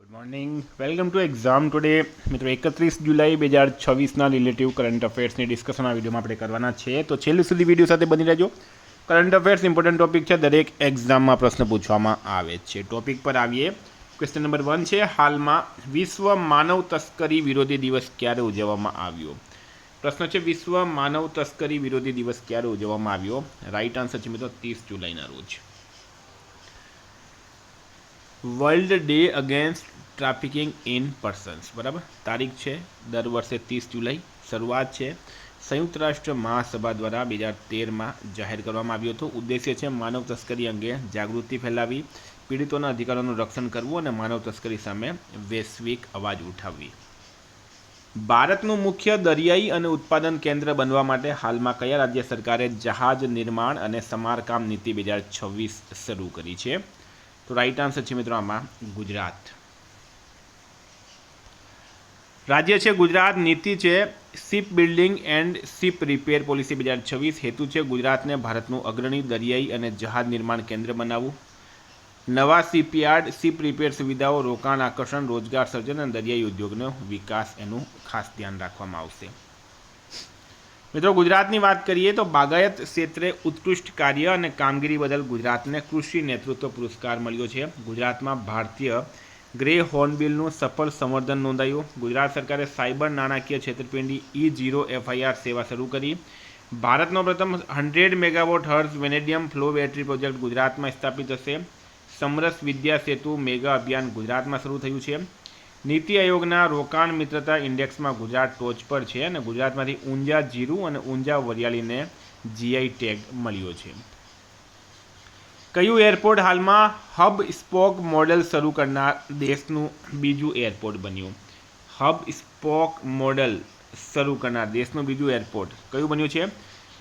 Good morning, welcome to exam today. મિત્રો 31 જુલાઈ 2026ના relative current અફેર્સની discussion આ વિડીયોમાં આપણે કરવાના છે, તો છેલ્લે સુધી વિડીયો સાથે બની રહેજો. કરંટ અફેર્સ ઇમ્પોર્ટન્ટ ટોપિક છે, દરેક એક્ઝામમાં પ્રશ્ન પૂછવામાં આવે છે. ટોપિક પર આવીએ. ક્વેશ્ચન નંબર 1 છે, હાલમાં વિશ્વ માનવ તસ્કરી વિરોધી દિવસ ક્યારે ઉજવવામાં આવ્યો? પ્રશ્ન છે, વિશ્વ માનવ તસ્કરી વિરોધી દિવસ ક્યારે ઉજવવામાં આવ્યો? રાઈટ આન્સર છે મિત્રો 30 જુલાઈના રોજ. World day against trafficking in persons, બરાબર. તારીખ છે દર વર્ષે 30 જુલાઈ. શરૂઆત છે સંયુક્ત રાષ્ટ્ર મહાસભા દ્વારા 2013માં જાહેર કરવામાં આવ્યું હતું. ઉદ્દેશ્ય છે માનવ તસ્કરી અંગે જાગૃતિ ફેલાવી, પીડિતોના અધિકારોનું રક્ષણ કરવું અને માનવ તસ્કરી સામે વૈશ્વિક અવાજ ઉઠાવવી. ભારતનું મુખ્ય દરિયાઈ અને ઉત્પાદન કેન્દ્ર બનવા માટે હાલમાં કયા રાજ્ય સરકારે જહાજ નિર્માણ અને સમારકામ નીતિ 2026 શરૂ કરી છે? તો રાઈટ આન્સર છે મિત્રો આમાં ગુજરાત. રાજ્ય છે ગુજરાત. નીતિ છે ship building and ship repair policy 2026. હેતુ છે ગુજરાતને ભારતનું અગ્રણી દરિયાઈ અને જહાજ નિર્માણ કેન્દ્ર બનાવવું. નવા શિપયાર્ડ, શિપ રિપેર સુવિધાઓ, રોકાણ આકર્ષણ, રોજગાર સર્જન અને દરિયાઈ ઉદ્યોગનો વિકાસ, એનું ખાસ ધ્યાન રાખવામાં આવશે. મિત્રો ગુજરાતની વાત કરીએ તો બાગાયત ક્ષેત્રે ઉત્કૃષ્ટ કાર્ય અને કામગીરી બદલ ગુજરાતને કૃષિ નેતૃત્વ પુરસ્કાર મળ્યો છે. ગુજરાતમાં ભારતીય ગ્રે હોર્નબિલનું સફળ સંવર્ધન નોંધાયું. ગુજરાત સરકારે સાયબર નાણાકીય છેતરપિંડી E0 FIR સેવા શરૂ કરી. ભારતનો પ્રથમ 100 megawatt hertz vanadium flow battery project ગુજરાતમાં સ્થાપિત થશે. સમરસ વિદ્યા સેતુ મેગા અભિયાન ગુજરાતમાં શરૂ થયું છે. નીતિ આયોગના રોકાણ મિત્રતા ઇન્ડેક્સમાં ગુજરાત ટોચ પર છે અને ગુજરાતમાંથી ઊંઝા જીરું અને ઊંઝા વરિયાળીને GI ટેગ મળ્યો છે. કયું એરપોર્ટ હાલમાં હબ સ્પોક મોડેલ શરૂ કરનાર દેશનું બીજું એરપોર્ટ બન્યું? હબ સ્પોક મોડેલ શરૂ કરનાર દેશનું બીજું એરપોર્ટ કયું બન્યું છે?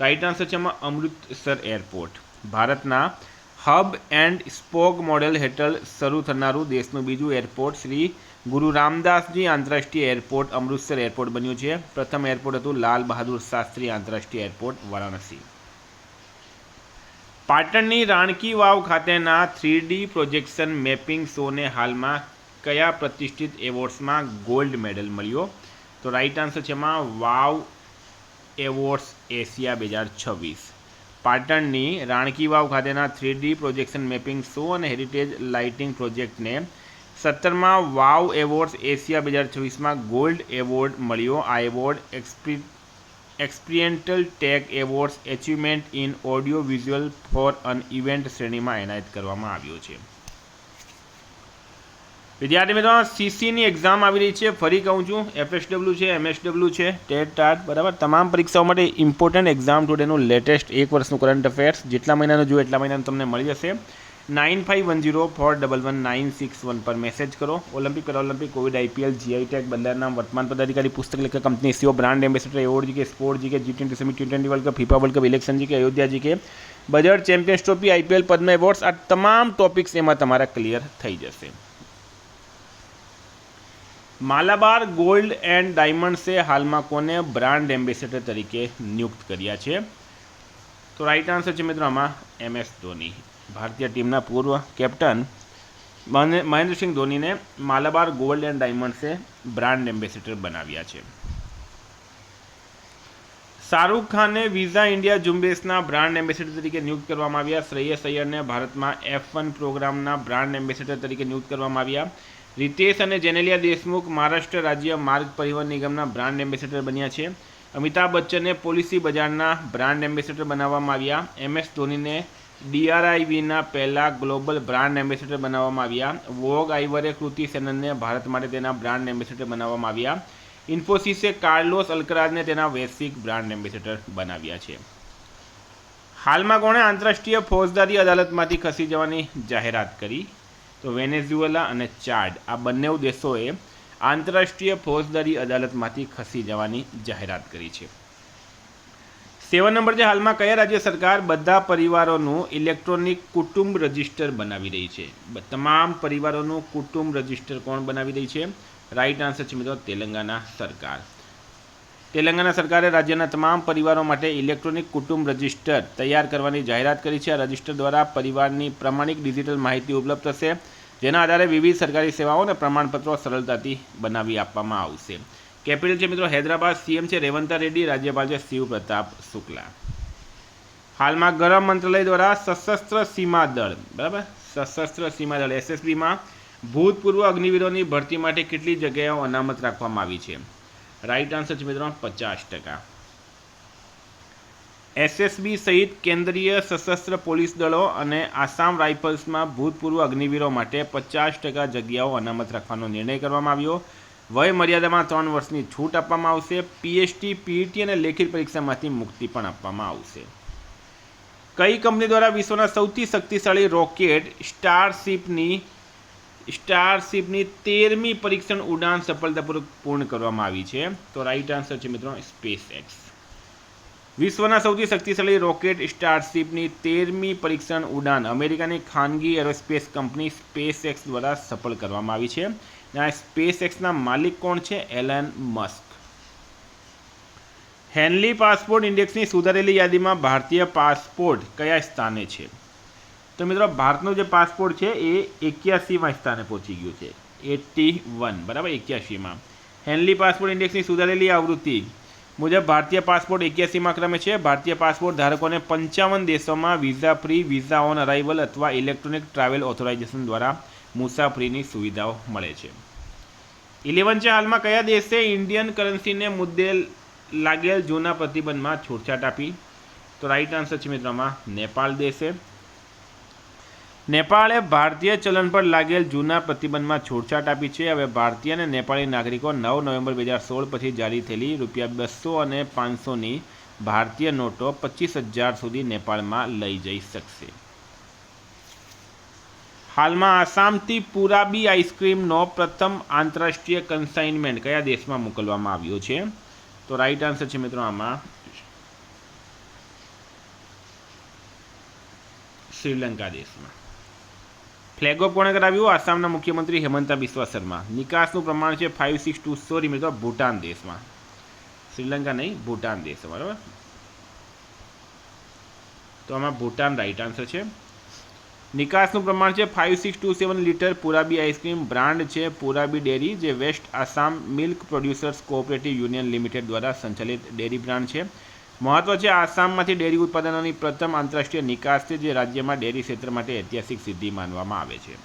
રાઈટ આન્સર છે એમાં અમૃતસર એરપોર્ટ. ભારતના હબ એન્ડ સ્પોક મોડેલ હેઠળ શરૂ થનારું દેશનું બીજું એરપોર્ટ શ્રી ગુરુ રામદાસજી આંતરરાષ્ટ્રીય એરપોર્ટ અમૃતસર એરપોર્ટ બન્યું છે. પ્રથમ એરપોર્ટ હતું લાલ બહાદુર શાસ્ત્રી આંતરરાષ્ટ્રીય એરપોર્ટ વારાણસી. પાટણની રાણકી વાવ ખાતેના 3D પ્રોજેક્શન મેપિંગ શોને હાલમાં કયા પ્રતિષ્ઠિત એવોર્ડ્સમાં ગોલ્ડ મેડલ મળ્યો? તો રાઈટ આન્સર છે એમાં વાવ એવોર્ડ્સ એશિયા 2026. પાટણની રાણકી વાવ ખાતેના 3D પ્રોજેક્શન મેપિંગ શો અને હેરિટેજ લાઇટિંગ પ્રોજેક્ટને 17મા વાવ એવોર્ડ્સ એશિયા 2026માં ગોલ્ડ એવોર્ડ મળ્યો. આ award experiential tech awards achievement in audio visual for an event શ્રેણીમાં એનાયત કરવામાં આવ્યો છે. વિદ્યાર્થી મિત્રો, CCની એક્ઝામ આવી રહી છે. ફરી કહું છું, FSW છે, MSW છે, ટેટ ટાટ, બરાબર. તમામ પરીક્ષાઓ માટે ઇમ્પોર્ટન્ટ એક્ઝામ ટુડેનું લેટેસ્ટ એક વર્ષનું કરંટ અફેર્સ જેટલા મહિનાનું જોઈએ એટલા મહિનાનું તમને મળી જશે. 9510411961 પર મેસેજ કરો. Olympic, Paralympic, Covid, IPL, GI tag, બદલાના વર્તમાન પદાધિકારી, પુસ્તક લેખક, company CEO, brand ambassador, award GK, sport GK, G20 summit, T20 world cup, FIFA world cup, election GK, Ayodhya GK, budget, champions trophy, IPL, Padma awards, આ તમામ topics એમાં તમારા clear થઈ જશે. માલાબાર ગોલ્ડ એન્ડ ડાયમંડ્સે હાલમાં કોને બ્રાન્ડ એમ્બેસેડર તરીકે નિયુક્ત કર્યા છે? તો રાઈટ આન્સર છે મિત્રો આમાં MS ધોની. ભારતીય ટીમના પૂર્વ કેપ્ટન મહેન્દ્રસિંહ ધોનીને માલાબાર ગોલ્ડ એન્ડ ડાયમંડ્સે બ્રાન્ડ એમ્બેસેડર બનાવ્યા છે. શાહરૂખ ખાનને વિઝા ઇન્ડિયા ઝુંબેશના બ્રાન્ડ એમ્બેસેડર તરીકે નિયુક્ત કરવામાં આવ્યા. શ્રેયસ અય્યરને ભારતમાં F1 પ્રોગ્રામના બ્રાન્ડ એમ્બેસેડર તરીકે નિયુક્ત કરવામાં આવ્યા. રિતેશ અને જેનેલિયા દેશમુખ મહારાષ્ટ્ર રાજ્ય માર્ગ પરિવહન નિગમના બ્રાન્ડ એમ્બેસેડર બન્યા છે. અમિતાભ બચ્ચનને પોલિસી બજારના બ્રાન્ડ એમ્બેસેડર બનાવવામાં આવ્યા. MS ધોનીને DRIVના પહેલા ગ્લોબલ બ્રાન્ડ એમ્બેસેડર બનાવવામાં આવ્યા. વોગ આઇવરે કૃતિ સેનનને ભારત માટે તેના બ્રાન્ડ એમ્બેસેડર બનાવવામાં આવ્યા. ઇન્ફોસિસે કાર્લોસ અલ્કરાજને તેના વૈશ્વિક બ્રાન્ડ એમ્બેસેડર બનાવ્યા છે. હાલમાં કોણે આંતરરાષ્ટ્રીય ફોજદારી અદાલતમાંથી ખસી જવાની જાહેરાત કરી? તો વેનેઝુએલા અને ચાડ, આ બંને દેશોએ આંતરરાષ્ટ્રીય ફોજદારી અદાલતમાંથી ખસી જવાની જાહેરાત કરી છે. 7 નંબર છે, હાલમાં કયા રાજ્ય સરકાર બધા પરિવારોનું ઇલેક્ટ્રોનિક કુટુંબ રજિસ્ટર બનાવી રહી છે? તમામ પરિવારોનું કુટુંબ રજિસ્ટર કોણ બનાવી રહી છે? રાઈટ આન્સર છે મિત્રો તેલંગાના સરકાર. તેલંગાના સરકારે રાજ્યના તમામ પરિવારો માટે ઇલેક્ટ્રોનિક કુટુંબ રજિસ્ટર તૈયાર કરવાની જાહેરાત કરી છે. આ રજિસ્ટર દ્વારા પરિવારની પ્રમાણિક ડિજિટલ માહિતી ઉપલબ્ધ થશે. જેના આધારે વિવિધ સરકારી સેવાઓ અને પ્રમાણપત્રો સરળતાથી બનાવી આપવામાં આવશે. કેપિટલ છે મિત્રો હૈદરાબાદ. સીએમ છે રેવંત રેડ્ડી. રાજ્યપાલ છે શિવ પ્રતાપ શુક્લા. હાલમાં ગૃહ મંત્રાલય દ્વારા સશસ્ત્ર સીમા દળ, બરાબર, સશસ્ત્ર સીમા દળ એસએસબીમાં ભૂતપૂર્વ અગ્નિવીરોની ભરતી માટે કેટલી જગ્યાઓ અનામત રાખવામાં આવી છે? રાઈટ આન્સર છે મિત્રો 50%. એસએસબી સહિત કેન્દ્રીય સશસ્ત્ર પોલીસ દળો અને આસામ રાઇફલ્સમાં ભૂતપૂર્વ અગ્નિવીરો માટે 50% જગ્યાઓ અનામત રાખવાનો નિર્ણય કરવામાં આવ્યો. વય મર્યાદામાં 3 વર્ષની છૂટ આપવામાં આવશે. પીએસટી, પીઈટી અને લેખિત પરીક્ષામાંથી મુક્તિ પણ આપવામાં આવશે. કઈ કંપની દ્વારા વિશ્વના સૌથી શક્તિશાળી રોકેટ સ્ટારશીપની 13મી પરીક્ષણ ઉડાન સફળતાપૂર્વક પૂર્ણ કરવામાં આવી છે? તો રાઈટ આન્સર છે મિત્રો સ્પેસએક્સ. વિશ્વના સૌથી શક્તિશાળી રોકેટ સ્ટારશીપની 13મી પરીક્ષણ ઉડાન અમેરિકાની ખાનગી એરોસ્પેસ કંપની સ્પેસએક્સ દ્વારા સફળ કરવામાં આવી છે. આ સ્પેસએક્સના માલિક કોણ છે? Elon Musk. હેનલી પાસપોર્ટ ઇન્ડેક્સની સુધારેલી યાદીમાં ભારતીય પાસપોર્ટ કયા સ્થાને છે? તો મિત્રો ભારતનો જે પાસપોર્ટ છે એ 81માં સ્થાને પહોંચી ગયું છે. 81, બરાબર, 81માં. હેનલી પાસપોર્ટ ઇન્ડેક્સની સુધારેલી આવૃત્તિ મુજબ ભારતીય પાસપોર્ટ 81માં ક્રમે છે. ભારતીય પાસપોર્ટ ધારકોને 55 દેશોમાં visa free, visa on arrival અથવા ઇલેક્ટ્રોનિક ટ્રાવેલ ઓથોરાઇઝેશન દ્વારા મુસાફરીની સુવિધાઓ મળે છે. 11 છે. હાલમાં કયા દેશે ઇન્ડિયન કરન્સીને મુદ્દે લાગેલ જૂના પ્રતિબંધમાં છૂટછાટ આપી? તો રાઈટ આન્સર છે મિત્રોમાં નેપાળ દેશે. નેપાળે ભારતીય ચલણ પર લાગેલ જૂના પ્રતિબંધમાં છૂટછાટ આપી છે. હવે ભારતીય અને નેપાળી નાગરિકો 9 નવેમ્બર 2016 પછી જારી થયેલી ₹200 અને 500ની ભારતીય નોટો 25,000 સુધી નેપાળમાં લઈ જઈ શકશે. હાલમાં આસામથી પુરાબી આઈસ્ક્રીમનો પ્રથમ આંતરરાષ્ટ્રીય કન્સાઇનમેન્ટ કયા દેશમાં મોકલવામાં આવ્યો છે? તો રાઈટ આન્સર છે મિત્રો આમાં શ્રીલંકા દેશમાં. ફ્લેગ ઓફ કોણે કરાવ્યું? આસામના મુખ્યમંત્રી હેમંતા બિસ્વા શર્મા. નિકાસનું પ્રમાણ છે 562, સોરી મિત્રો ભૂટાન દેશમાં, શ્રીલંકા નહીં, ભૂટાન દેશ, બરાબર. તો આમાં ભૂટાન રાઈટ આન્સર છે. નિકાસનું પ્રમાણ છે 5627 લીટર. પુરાબી આઈસ્ક્રીમ બ્રાન્ડ છે પુરાબી ડેરી, જે west Assam milk producers cooperative union limited દ્વારા સંચાલિત ડેરી બ્રાન્ડ છે. મહત્વ છે આસામમાંથી ડેરી ઉત્પાદનોની પ્રથમ આંતરરાષ્ટ્રીય નિકાસ છે, જે રાજ્યમાં ડેરી ક્ષેત્ર માટે ઐતિહાસિક સિદ્ધિ માનવામાં આવે છે.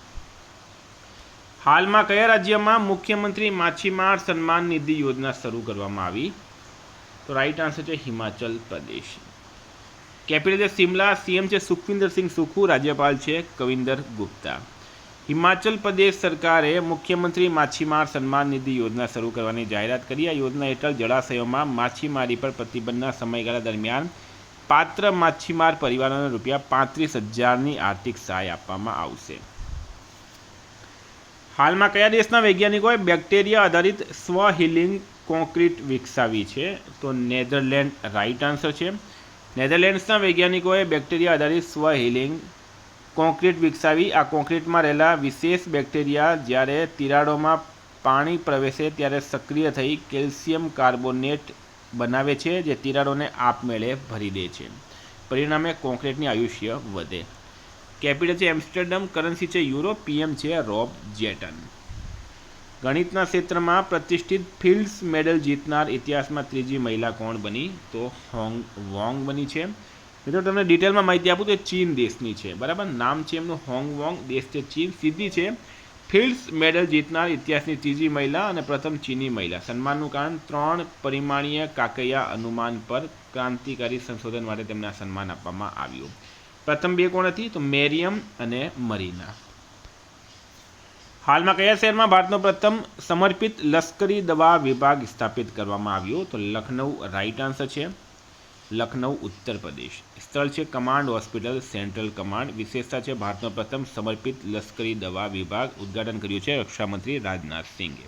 હાલમાં કયા રાજ્યમાં મુખ્યમંત્રી માછીમાર સન્માન નિધિ યોજના શરૂ કરવામાં આવી? તો રાઈટ આન્સર છે હિમાચલ પ્રદેશ. કેપિટલ છે શિમલા. સીએમ છે સુખવિંદર સિંહ સુખુ. રાજ્યપાલ છે કવિંદર ગુપ્તા. હિમાચલ પ્રદેશ સરકારે મુખ્યમંત્રી માછીમાર સન્માન નિધિ યોજના શરૂ કરવાની જાહેરાત કરી. આ યોજના હેઠળ જળાશયોમાં માછીમારી પર પ્રતિબંધના સમયગાળા દરમિયાન પાત્ર માછીમાર પરિવારોને ₹35,000ની આર્થિક સહાય આપવામાં આવશે. હાલમાં કયા દેશના વૈજ્ઞાનિકોએ બેક્ટેરિયા આધારિત સ્વ હીલિંગ કોન્ક્રીટ વિકસાવી છે? તો નેધરલેન્ડ રાઈટ આન્સર છે. નેધરલેન્ડ્સના વૈજ્ઞાનિકોએ બેક્ટેરિયા આધારિત સ્વ હીલિંગ કોન્ક્રીટ વિકસાવી. આ કોન્ક્રીટમાં રહેલા વિશેષ બેક્ટેરિયા જ્યારે તિરાડોમાં પાણી પ્રવેશે ત્યારે સક્રિય થઈ કેલ્શિયમ કાર્બોનેટ બનાવે છે, જે તિરાડોને આપમેળે ભરી દે છે. પરિણામે કોન્ક્રીટની આયુષ્ય વધે. કેપિટલ છે એમ્સ્ટરડમ. કરન્સી છે યુરો. પીએમ છે રોબ જેટન. ગણિતના ક્ષેત્રમાં પ્રતિષ્ઠિત ફિલ્ડ્સ મેડલ જીતનાર ઇતિહાસમાં ત્રીજી મહિલા કોણ બની? તો હોંગ વોંગ બની છે. મિત્રો તમને ડિટેલમાં માહિતી આપું તો ચીન દેશની છે, બરાબર. નામ છે એમનું હોંગ વોંગ. દેશ છે ચીન. સીધી છે ફિલ્ડ્સ મેડલ જીતનાર ઇતિહાસની ત્રીજી મહિલા અને પ્રથમ ચીની મહિલા. સન્માનનું કારણ 3 પરિમાણીય કાકૈયા અનુમાન પર ક્રાંતિકારી સંશોધન માટે તેમને આ સન્માન આપવામાં આવ્યું. પ્રથમ 2 કોણ હતી? તો મેરિયમ અને મરીના. હાલમાં કયા શહેરમાં ભારતનો પ્રથમ સમર્પિત લશ્કરી દવા વિભાગ સ્થાપિત કરવામાં આવ્યો? તો લખનઉ રાઈટ આન્સર છે. લખનઉ ઉત્તર પ્રદેશ. સ્થળ છે કમાન્ડ હોસ્પિટલ, સેન્ટ્રલ કમાન્ડ. વિશેષતા છે ભારતનો પ્રથમ સમર્પિત લશ્કરી દવા વિભાગ. ઉદ્ઘાટન કર્યું છે રક્ષામંત્રી રાજનાથ સિંઘે.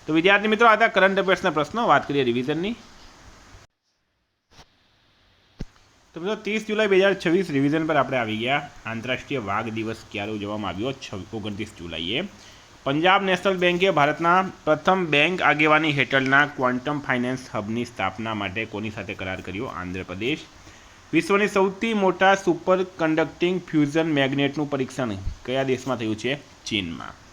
તો વિદ્યાર્થી મિત્રો, આ હતા કરંટ અફેર્સના પ્રશ્નો. વાત કરીએ રિવિઝનની. તો મિત્રો 30 જુલાઈ 2026 રિવિઝન પર આપણે આવી ગયા. આંતરરાષ્ટ્રીય વાઘ દિવસ ક્યારે ઉજવવામાં આવ્યો? 29 જુલાઈએ. પંજાબ નેશનલ બેન્કે ભારતના પ્રથમ બેંક આગેવાની હેઠળના ક્વોન્ટમ ફાઇનાન્સ હબની સ્થાપના માટે કોની સાથે કરાર કર્યો? આંધ્રપ્રદેશ. વિશ્વની સૌથી મોટા સુપર કન્ડક્ટિંગ ફ્યુઝન મેગ્નેટનું પરીક્ષણ કયા દેશમાં થયું છે? ચીનમાં.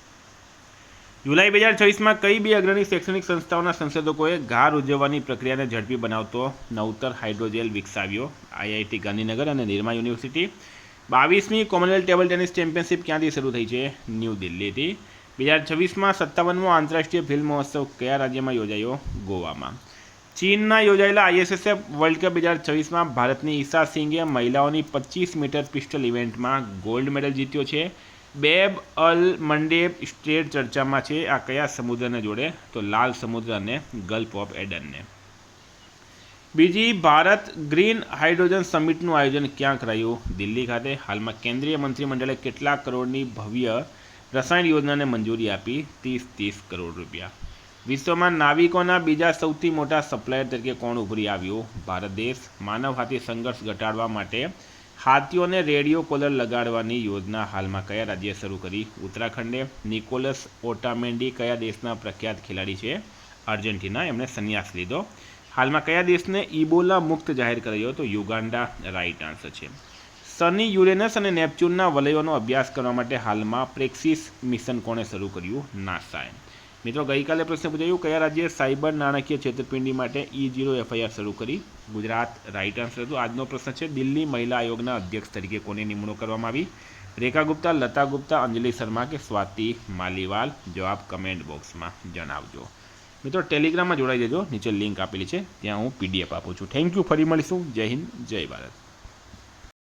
જુલાઈ 2026માં કઈ બે અગ્રણી શૈક્ષણિક સંસ્થાઓના સંશોધકોએ ઘાર ઉજવવાની પ્રક્રિયાને ઝડપી બનાવતો નવતર હાઇડ્રોજેલ વિકસાવ્યો? IIT ગાંધીનગર અને નિરમા યુનિવર્સિટી. 22મી કોમનવેલ્થ ટેબલ ટેનિસ ચેમ્પિયનશિપ ક્યાંથી શરૂ થઈ છે? ન્યૂ દિલ્હીથી. 2026માં 57મો આંતરરાષ્ટ્રીય ફિલ્મ મહોત્સવ કયા રાજ્યમાં યોજાયો? ગોવામાં. ચીનના યોજાયેલા ISSF વર્લ્ડ કપ 2026માં ભારતની ઈશા સિંઘે મહિલાઓની 25 મીટર પિસ્ટલ ઇવેન્ટમાં ગોલ્ડ મેડલ જીત્યો છે. બેબ અલ મંડેબ સ્ટ્રેટ ચર્ચામાં છે. આ કયા સમુદ્રને જોડે? તો લાલ સમુદ્ર અને ગલ્ફ ઓફ એડનને. બીજી ભારત ગ્રીન હાઇડ્રોજન સમિટનું આયોજન ક્યાં કરાયું? દિલ્હી ખાતે. હાલમાં કેન્દ્રીય મંત્રીમંડળે કેટલા કરોડની ભવ્ય રસાયણ યોજનાને મંજૂરી આપી? 30 કરોડ રૂપિયા. વિશ્વમાં નાવિકોના બીજા સૌથી મોટા સપ્લાયર તરીકે કોણ ઉભરી આવ્યું? ભારત દેશ. માનવ હાથી સંઘર્ષ ઘટાડવા માટે હાથીઓને રેડિયો કોલર લગાડવાની યોજના હાલમાં કયા રાજ્યે શરૂ કરી? ઉત્તરાખંડે. નિકોલસ ઓટામેન્ડી કયા દેશના પ્રખ્યાત ખેલાડી છે? અર્જેન્ટિના. એમણે સંન્યાસ લીધો. હાલમાં કયા દેશને ઇબોલા મુક્ત જાહેર કરાયો? તો યુગાન્ડા રાઇટ આન્સર છે. શનિ, યુરેનસ અને નેપચ્યુનના વલયોનો અભ્યાસ કરવા માટે હાલમાં પ્રેક્સિસ મિશન કોણે શરૂ કર્યું? નાસાએ. મિત્રો, ગઈકાલે પ્રશ્ન પૂછાયું કયા રાજ્યે સાયબર નાણાકીય છેતરપિંડી માટે E0 FIR શરૂ કરી? ગુજરાત રાઇટ આન્સર હતું. આજનો પ્રશ્ન છે દિલ્હી મહિલા આયોગના અધ્યક્ષ તરીકે કોની નિમણૂક કરવામાં આવી? રેખા ગુપ્તા, લતા ગુપ્તા, અંજલિ શર્મા કે સ્વાતિ માલીવાલ? જવાબ કમેન્ટ બોક્સમાં જણાવજો. મિત્રો, ટેલિગ્રામમાં જોડાઈ જજો. નીચે લિંક આપેલી છે, ત્યાં હું PDF આપું છું. Thank you. ફરી મળીશું. જય હિન્દ, જય ભારત.